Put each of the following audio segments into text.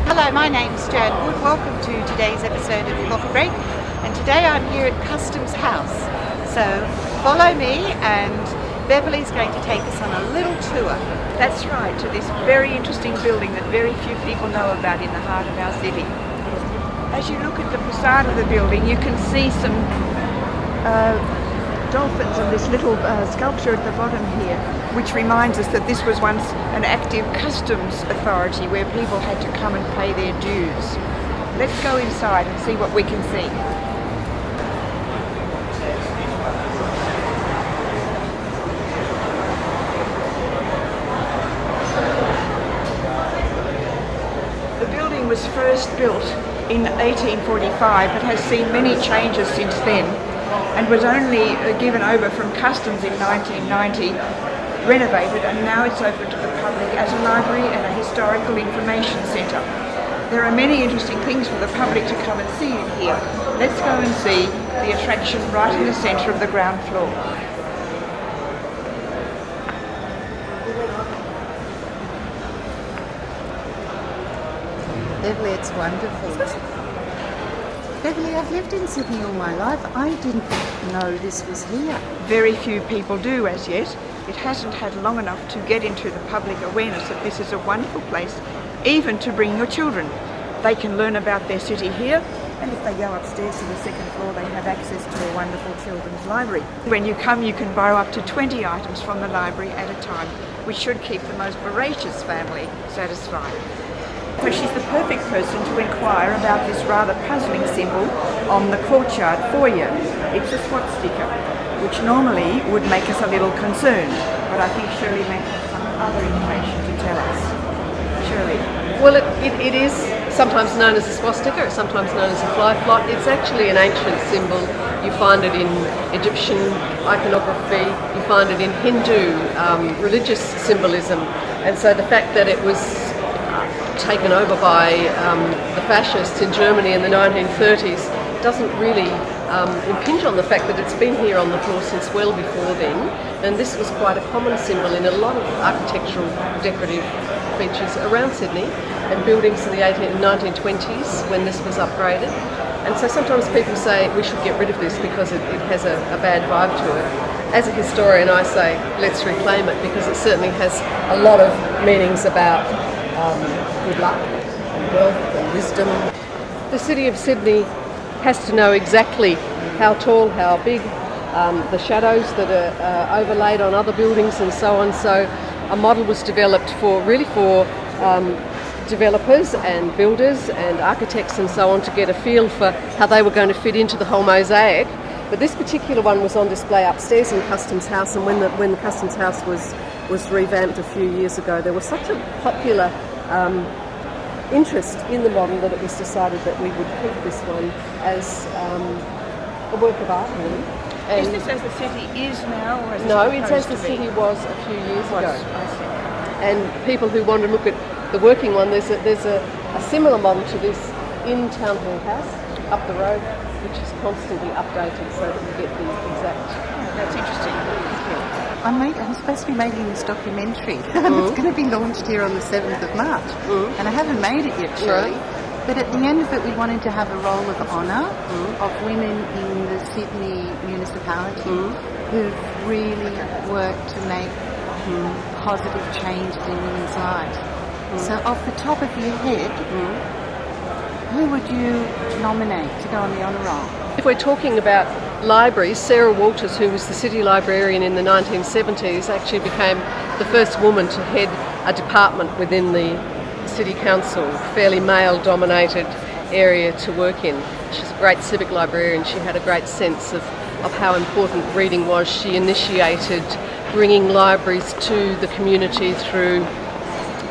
Hello, my name's Jan Wood. Welcome to today's episode of Coffee Break. And today I'm here at Customs House. So follow me and Beverly's going to take us on a little tour. That's right, to this very interesting building that very few people know about in the heart of our city. As you look at the facade of the building, you can see some dolphins and this little sculpture at the bottom here, which reminds us that this was once an active customs authority where people had to come and pay their dues. Let's go inside and see what we can see. The building was first built in 1845 but has seen many changes since then, and was only given over from Customs in 1990, renovated, and now it's open to the public as a library and a historical information centre. There are many interesting things for the public to come and see in here. Let's go and see the attraction right in the centre of the ground floor. Beverly, it's wonderful. Beverly, I've lived in Sydney all my life. I didn't know this was here. Very few people do as yet. It hasn't had long enough to get into the public awareness that this is a wonderful place, even to bring your children. They can learn about their city here, and if they go upstairs to the second floor, they have access to a wonderful children's library. When you come, you can borrow up to 20 items from the library at a time, which should keep the most voracious family satisfied. So she's the perfect person to inquire about this rather puzzling symbol on the courtyard foyer. It's a swastika, which normally would make us a little concerned, but I think Shirley may have some other information to tell us. Shirley? Well, it is sometimes known as a swastika, it's sometimes known as a fly plot. It's actually an ancient symbol. You find it in Egyptian iconography, you find it in Hindu religious symbolism, and so the fact that it was taken over by the fascists in Germany in the 1930s doesn't really impinge on the fact that it's been here on the floor since well before then, and this was quite a common symbol in a lot of architectural decorative features around Sydney and buildings in the 1920s when this was upgraded. And so sometimes people say we should get rid of this because it has a bad vibe to it. As a historian, I say let's reclaim it because it certainly has a lot of meanings about good luck and wealth and wisdom. The city of Sydney has to know exactly how tall, how big, the shadows that are overlaid on other buildings and so on. So a model was developed for developers and builders and architects and so on to get a feel for how they were going to fit into the whole mosaic. But this particular one was on display upstairs in Customs House, and when the Customs House was revamped a few years ago, there was such a popular interest in the model that it was decided that we would keep this one as a work of art, really. And is this as the city is now, or no, it's as the city was a few years ago. And people who want to look at the working one, there's a similar model to this in Town Hall House up the road, which is constantly updated so that we get the exact. Oh, that's interesting. I'm supposed to be making this documentary and it's going to be launched here on the 7th of March. And I haven't made it yet, Shirley. Right. But at the end of it, we wanted to have a roll of honour of women in the Sydney municipality who've really worked to make positive changes in women's lives. So off the top of your head, who would you nominate to go on the honour roll? If we're talking about libraries, Sarah Walters, who was the city librarian in the 1970s, actually became the first woman to head a department within the City Council, fairly male-dominated area to work in. She's a great civic librarian. She had a great sense of how important reading was. She initiated bringing libraries to the community through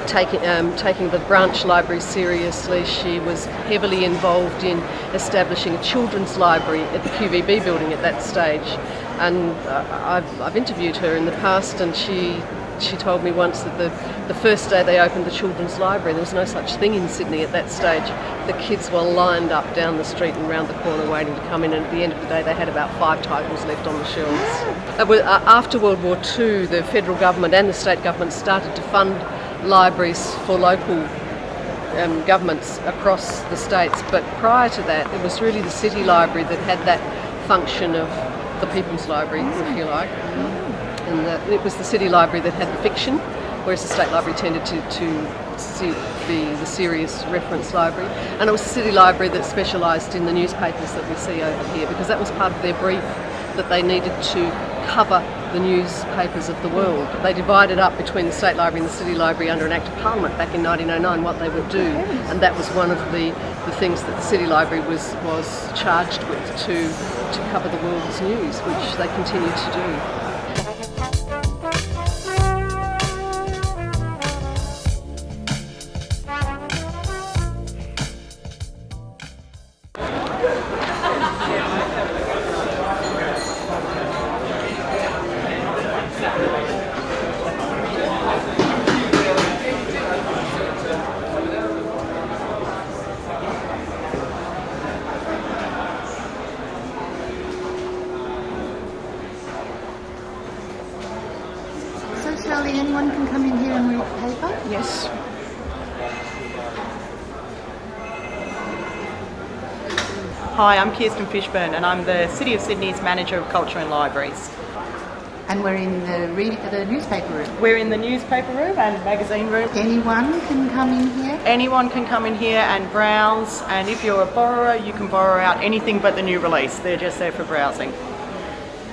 taking the branch library seriously. She was heavily involved in establishing a children's library at the QVB building at that stage. And I've interviewed her in the past, and she told me once that the first day they opened the children's library, there was no such thing in Sydney at that stage. The kids were lined up down the street and round the corner waiting to come in, and at the end of the day they had about 5 titles left on the shelves. After World War II, the federal government and the state government started to fund libraries for local governments across the states. But prior to that, it was really the city library that had that function of the people's library, if you like. And it was the city library that had the fiction, whereas the state library tended to be the serious reference library. And it was the city library that specialised in the newspapers that we see over here, because that was part of their brief, that they needed to cover the newspapers of the world. They divided up between the State Library and the City Library under an Act of Parliament back in 1909 what they would do, and that was one of the things that the City Library was charged with, to cover the world's news, which they continue to do. Shirley, anyone can come in here and read paper? Yes. Hi, I'm Kirsten Fishburn and I'm the City of Sydney's Manager of Culture and Libraries. And we're in the newspaper room. We're in the newspaper room and magazine room. Anyone can come in here? Anyone can come in here and browse, and if you're a borrower, you can borrow out anything but the new release. They're just there for browsing.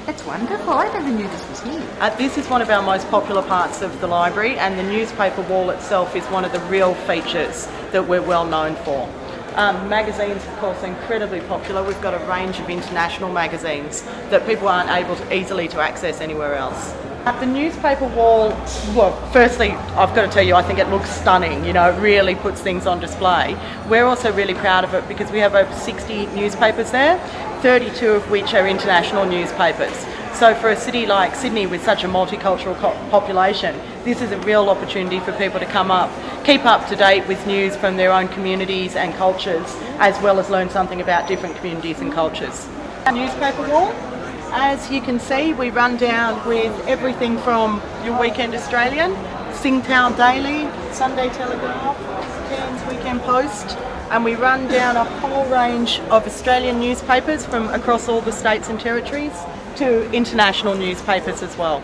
That's wonderful. I never knew this was here. This is one of our most popular parts of the library, and the newspaper wall itself is one of the real features that we're well known for. Magazines, of course, are incredibly popular. We've got a range of international magazines that people aren't able to easily to access anywhere else. The newspaper wall, well, firstly, I've got to tell you, I think it looks stunning. You know, it really puts things on display. We're also really proud of it because we have over 60 newspapers there, 32 of which are international newspapers. So for a city like Sydney with such a multicultural population, this is a real opportunity for people to come up, keep up to date with news from their own communities and cultures, as well as learn something about different communities and cultures. Newspaper wall, as you can see, we run down with everything from your Weekend Australian, Singtown Daily, Sunday Telegraph, Cairns Weekend Post, and we run down a whole range of Australian newspapers from across all the states and territories to international newspapers as well.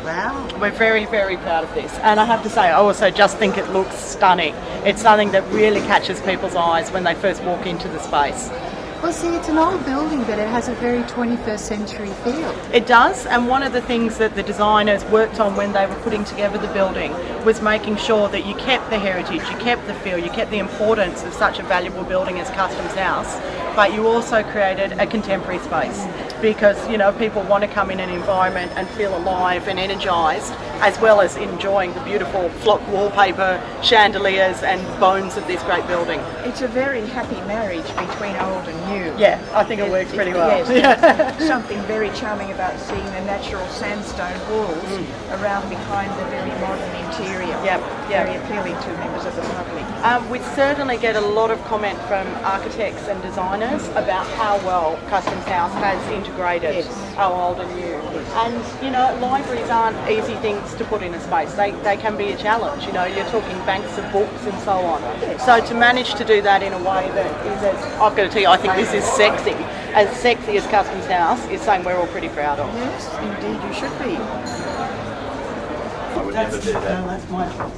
Wow. We're very, very proud of this. And I have to say, I also just think it looks stunning. It's something that really catches people's eyes when they first walk into the space. Well, see, it's an old building, but it has a very 21st century feel. It does, and one of the things that the designers worked on when they were putting together the building was making sure that you kept the heritage, you kept the feel, you kept the importance of such a valuable building as Customs House, but you also created a contemporary space because, you know, people want to come in an environment and feel alive and energised, as well as enjoying the beautiful flock wallpaper, chandeliers and bones of this great building. It's a very happy marriage between old and new. Yeah, I think it works pretty well. Yes, something very charming about seeing the natural sandstone walls around behind the very modern interior. Yep. Very appealing to members of the public. We certainly get a lot of comment from architects and designers about how well Customs House has integrated our old and new. And, you know, libraries aren't easy things to put in a space. They can be a challenge. You know, you're talking banks of books and so on. So to manage to do that in a way that is, as I've got to tell you, I think this is sexy as Customs House is something we're all pretty proud of. Yes, indeed you should be. I would never do that. No, that's my job.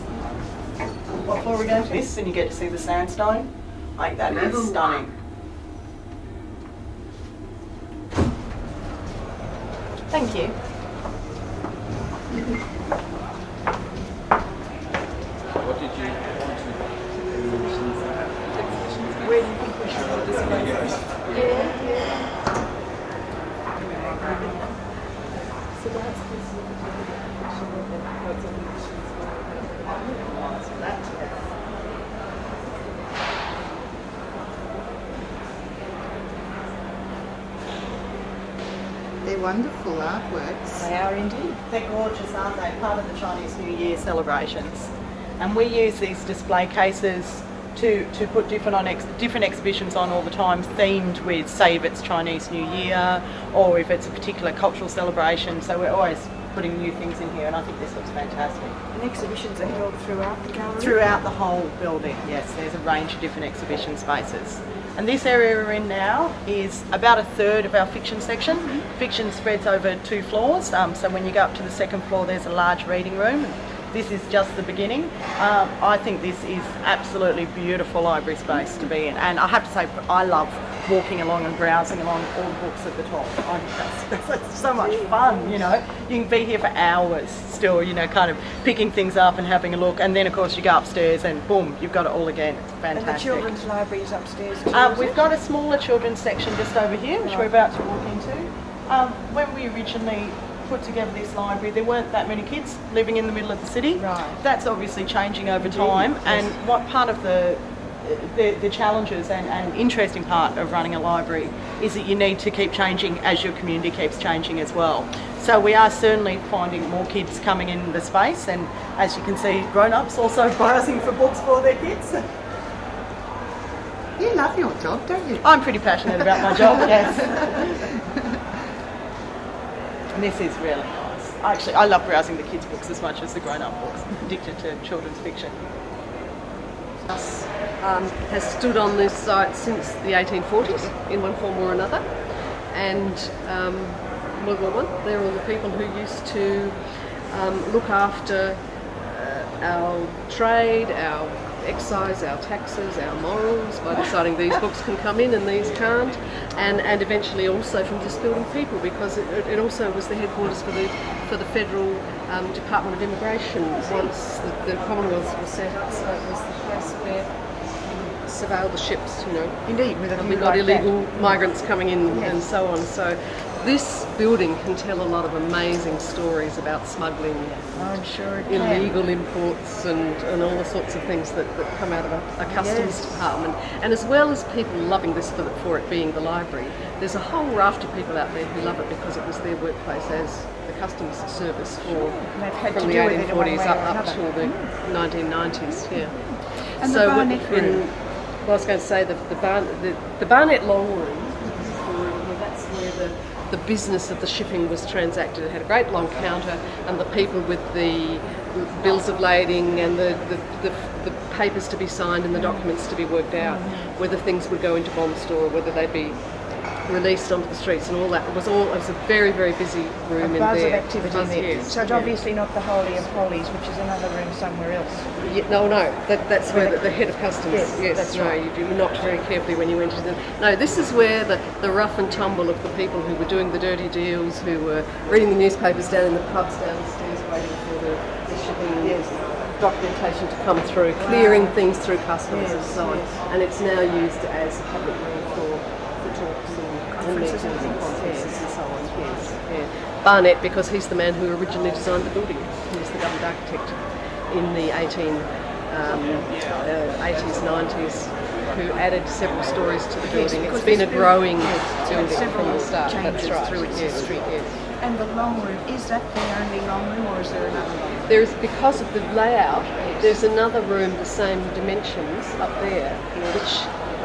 Before we go into this and you get to see the sandstone, like that is stunning. Thank you. What did you want to Where do you think we should display this? So that's this. They're wonderful artworks. They are indeed. They're gorgeous, aren't they? Part of the Chinese New Year celebrations. And we use these display cases to put different exhibitions on all the time, themed with, say, if it's Chinese New Year or if it's a particular cultural celebration. So we're always putting new things in here, and I think this looks fantastic. And exhibitions are held throughout the gallery? Throughout the whole building, yes. There's a range of different exhibition spaces. And this area we're in now is about a third of our fiction section. Fiction spreads over 2 floors, so when you go up to the second floor there's a large reading room. This is just the beginning. I think this is absolutely beautiful library space to be in, and I have to say I love walking along and browsing along all the books at the top. I think that's so much fun, you know. You can be here for hours still, you know, kind of picking things up and having a look, and then of course you go upstairs and boom, you've got it all again. It's fantastic. And the children's library is upstairs too, we've got a smaller children's section just over here, which we're about to walk into. When we originally put together this library, there weren't that many kids living in the middle of the city. Right. That's obviously changing over time, and what part of the challenges and interesting part of running a library is that you need to keep changing as your community keeps changing as well. So we are certainly finding more kids coming in the space, and as you can see, grown-ups also browsing for books for their kids. You love your job, don't you? I'm pretty passionate about my job, yes. And this is really nice. Actually, I love browsing the kids' books as much as the grown-up books. I'm addicted to children's fiction. Has stood on this site since the 1840s in one form or another, and World War I, they're all the people who used to look after our trade, our excise, our taxes, our morals, by deciding these books can come in and these can't, and eventually also from just building people, because it also was the headquarters for the federal Department of Immigration once the Commonwealth was set up. So it was the place where you would surveil the ships, you know. Indeed, with a and view we got like illegal that. migrants coming in Yes. and so on. So this building can tell a lot of amazing stories about smuggling, I'm sure it can. illegal imports and all the sorts of things that come out of a customs department. And as well as people loving this for it being the library, there's a whole raft of people out there who love it because it was their workplace as the customs service they've had from to the do with it in one 1840s way up or till another. the 1990s. Yeah. And the so Barnett room. well, I was going to say the Barnett Long Room, that's where the business of the shipping was transacted. It had a great long counter, and the people with the bills of lading and the papers to be signed and the documents to be worked out, whether things would go into bond store or whether they'd be released onto the streets and all that. It was a very, very busy room in there. A buzz of activity Buzz, there. yes, So it's yeah. obviously not the Holy of Holies, which is another room somewhere else. No, that's where the head of customs. Yes, that's no, right. you knocked very carefully when you entered them. No, this is where the rough and tumble of the people who were doing the dirty deals, who were reading the newspapers down in the pubs downstairs, waiting for the shipping documentation to come through, clearing things through customs and so on. And it's now used as a public room for talks and meetings and conferences and so on. Yes, yeah. Barnett, because he's the man who originally designed the building. He was the government architect in the 80s, 90s, who added several stories to the building. It's been a growing building from the start. Changes That's right. through its Yes, history. yes. And the long room, is that the only long room, or is there another long room? There's, because of the layout, there's another room the same dimensions up there, which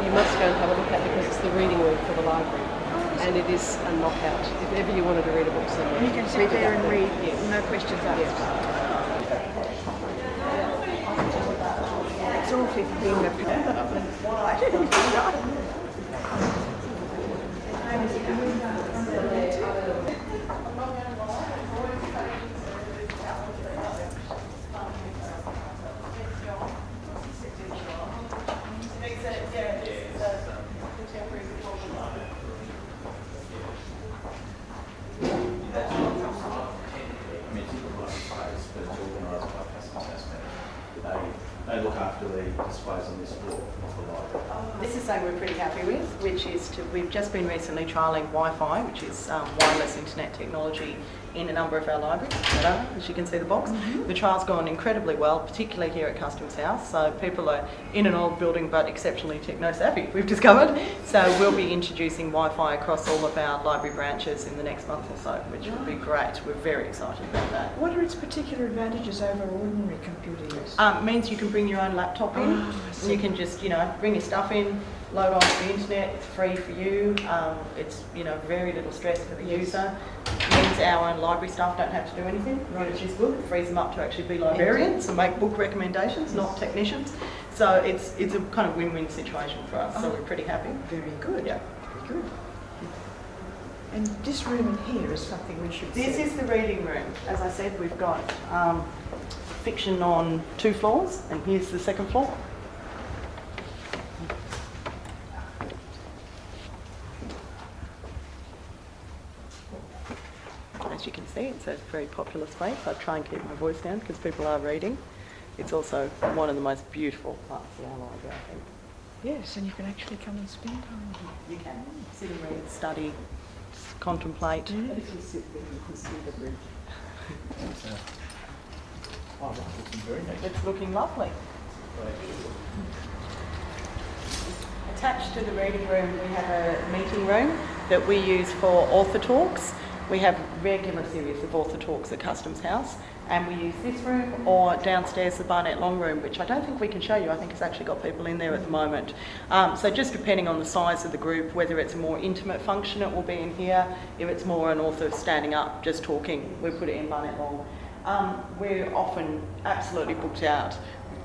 you must go and have a look at because it's the reading room for the library. And it is a knockout. If ever you wanted to read a book somewhere, And you can sit there and read, Yes. no questions asked. It's all 15 They look after the displays on this floor of the library. This is something we're pretty happy with, which is we've just been recently trialling Wi-Fi, which is wireless internet technology in a number of our libraries. As you can see the box. The trial's gone incredibly well, particularly here at Customs House. So people are in an old building but exceptionally techno-savvy, we've discovered. So we'll be introducing Wi-Fi across all of our library branches in the next month or so, which will be great. We're very excited about that. What are its particular advantages over ordinary computer use? Means you can bring your own laptop in. You can just, bring your stuff in, load onto the internet. It's free for you. It's, very little stress for the user. Means means our own library staff don't have to do anything, which is good. It frees them up to actually be librarians and make book recommendations, not technicians. So it's a kind of win-win situation for us, so we're pretty happy. Very good. Yeah. Very good. And this room in here is something we should This see. is the reading room. As I said, we've got fiction on 2 floors, and here's the 2nd floor. As you can see, it's a very popular space. I try and keep my voice down because people are reading. It's also one of the most beautiful parts of our library, I think. Yes, and you can actually come and spend time here. You can sit and read, study, contemplate. Mm. If you sit there, you can see the bridge. Oh, that's looking very nice. It's looking lovely. Attached to the reading room, we have a meeting room that we use for author talks. We have regular series of author talks at Customs House, and we use this room or downstairs the Barnett Long room, which I don't think we can show you. I think it's actually got people in there at the moment. So just depending on the size of the group, whether it's a more intimate function, it will be in here. If it's more an author standing up, just talking, we put it in Barnett Long. We're often absolutely booked out.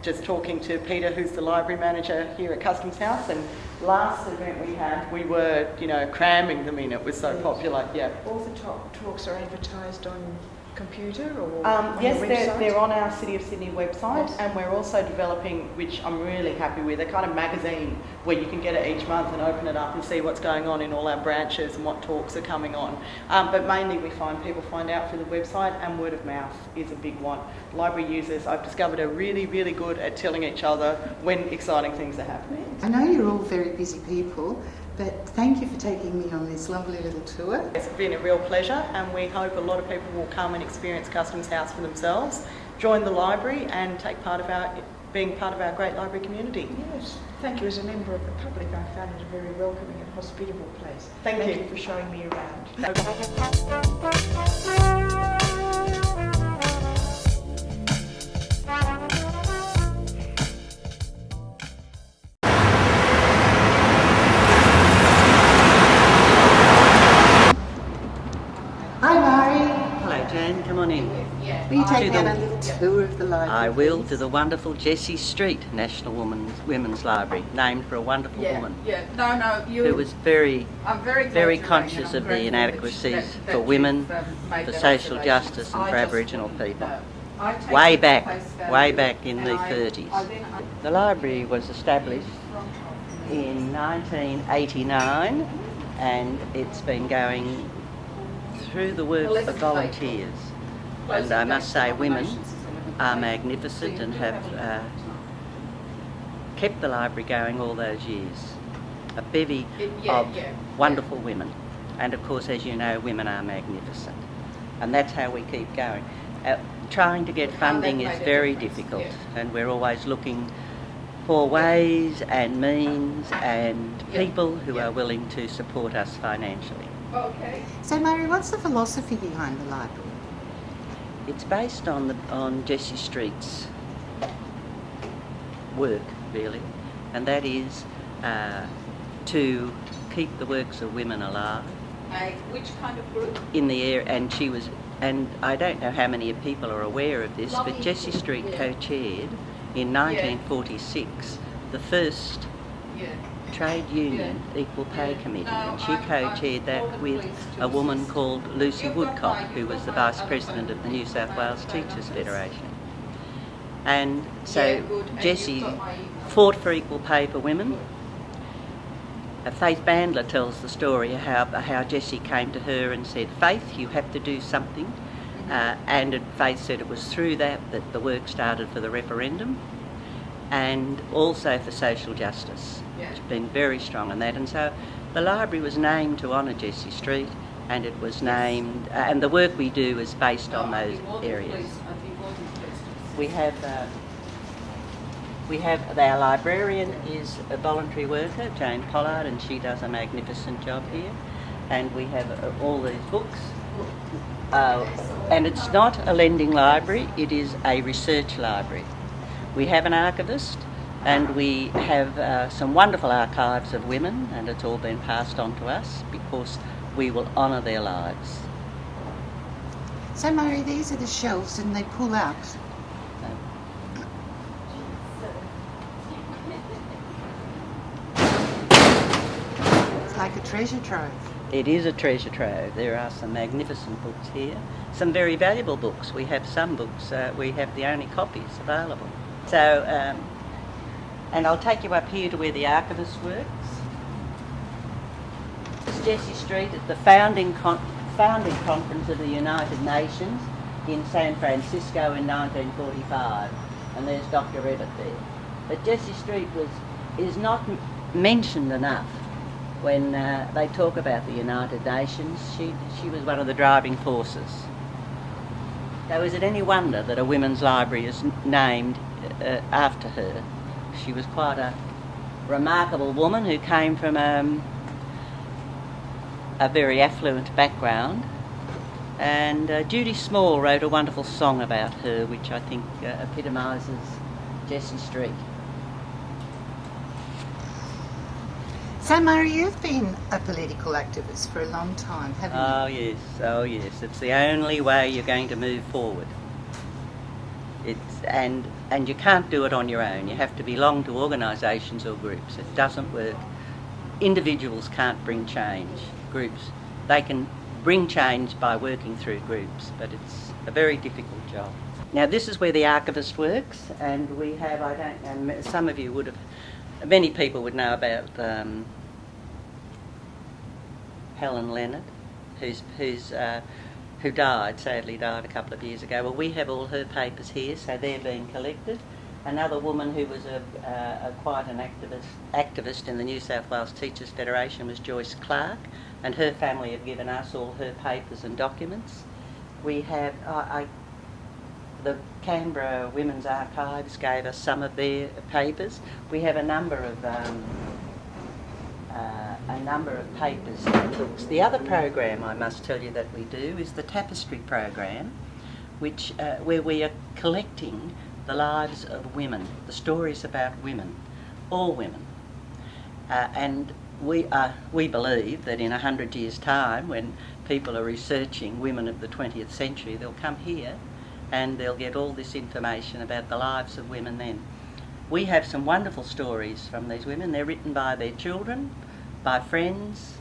Just talking to Peter, who's the library manager here at Customs House, and last event we had, we were, cramming them in. It was so popular. Yeah. Author talks are advertised on computer or on yes, your website? they're on our City of Sydney website, and we're also developing, which I'm really happy with, a kind of magazine where you can get it each month and open it up and see what's going on in all our branches and what talks are coming on. But mainly we find people find out through the website, and word of mouth is a big one. Library users, I've discovered, are really, really good at telling each other when exciting things are happening. I know you're all very busy people, but thank you for taking me on this lovely little tour. It's been a real pleasure, and we hope a lot of people will come and experience Customs House for themselves, join the library and take part of being part of our great library community. Yes, thank you. As a member of the public, I found it a very welcoming and hospitable place. Thank you. you for showing me around. Hi, Marie. Hello Jane, come on in. Will you take me To on the- a little tour of the library? I will, to the wonderful Jessie Street National Women's Library, named for a wonderful woman who was I'm very glad very you're conscious ringing. of I'm the grateful inadequacies that for you've, women, made for that social observation. justice and I for just Aboriginal wouldn't people. know. I take Way it back, at face value, way back in and the I 30s. then The library was established in 1989, and it's been going through the work of volunteers. And I must say, women are magnificent and have kept the library going all those years. A bevy of wonderful women. And of course, as you know, women are magnificent. And that's how we keep going. Trying to get funding is very difficult, and we're always looking for ways and means and people who are willing to support us financially. Okay. So, Marie, what's the philosophy behind the library? It's based on Jessie Street's work, really, and that is to keep the works of women alive Which kind of group? in the air. And I don't know how many people are aware of this, but Jessie Street co-chaired in 1946 the first trade union equal pay committee, and she co-chaired that with a woman called Lucy Woodcock, who was the vice president of the New South Wales Teachers Federation. And so Jessie fought for equal pay for women. Faith Bandler tells the story how Jessie came to her and said, "Faith, you have to do something." And Faith said it was through that the work started for the referendum, and also for social justice. It's been very strong on that. And so the library was named to honour Jessie Street, and it was named, and the work we do is based on those areas. We have our librarian is a voluntary worker, Jane Pollard, and she does a magnificent job here. And we have all these books. And it's not a lending library, it is a research library. We have an archivist, and we have some wonderful archives of women, and it's all been passed on to us because we will honour their lives. So, Marie, these are the shelves and they pull out. It's like a treasure trove. It is a treasure trove. There are some magnificent books here, some very valuable books. We have some books, we have the only copies available. So, and I'll take you up here to where the archivist works. It's Jessie Street at the founding conference of the United Nations in San Francisco in 1945, and there's Dr. Evatt there. But Jessie Street is not mentioned enough when they talk about the United Nations. She was one of the driving forces. So is it any wonder that a women's library is named after her? She was quite a remarkable woman who came from a very affluent background, and Judy Small wrote a wonderful song about her which I think epitomises Jessie Street. So, Marie, you've been a political activist for a long time, haven't you? Oh yes. It's the only way you're going to move forward. And you can't do it on your own. You have to belong to organisations or groups. It doesn't work. Individuals can't bring change. Groups, they can bring change by working through groups, but it's a very difficult job. Now this is where the archivist works, and we have, I don't know, some of you would have, many people would know about Helen Leonard, who sadly died a couple of years ago. Well, we have all her papers here, so they're being collected. Another woman who was quite an activist in the New South Wales Teachers Federation was Joyce Clark, and her family have given us all her papers and documents. We have the Canberra Women's Archives gave us some of their papers. We have a number of papers and books. The other program I must tell you that we do is the Tapestry program, which where we are collecting the lives of women, the stories about women, all women, and we believe that in 100 years' time, when people are researching women of the 20th century, they'll come here and they'll get all this information about the lives of women then. We have some wonderful stories from these women. They're written by their children, by friends.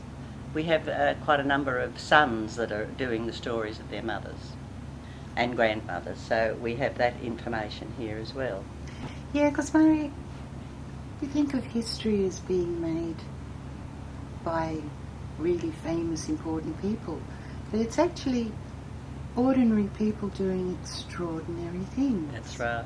We have quite a number of sons that are doing the stories of their mothers and grandmothers, so we have that information here as well. Yeah, because Marie, you think of history as being made by really famous, important people, but it's actually ordinary people doing extraordinary things. That's right.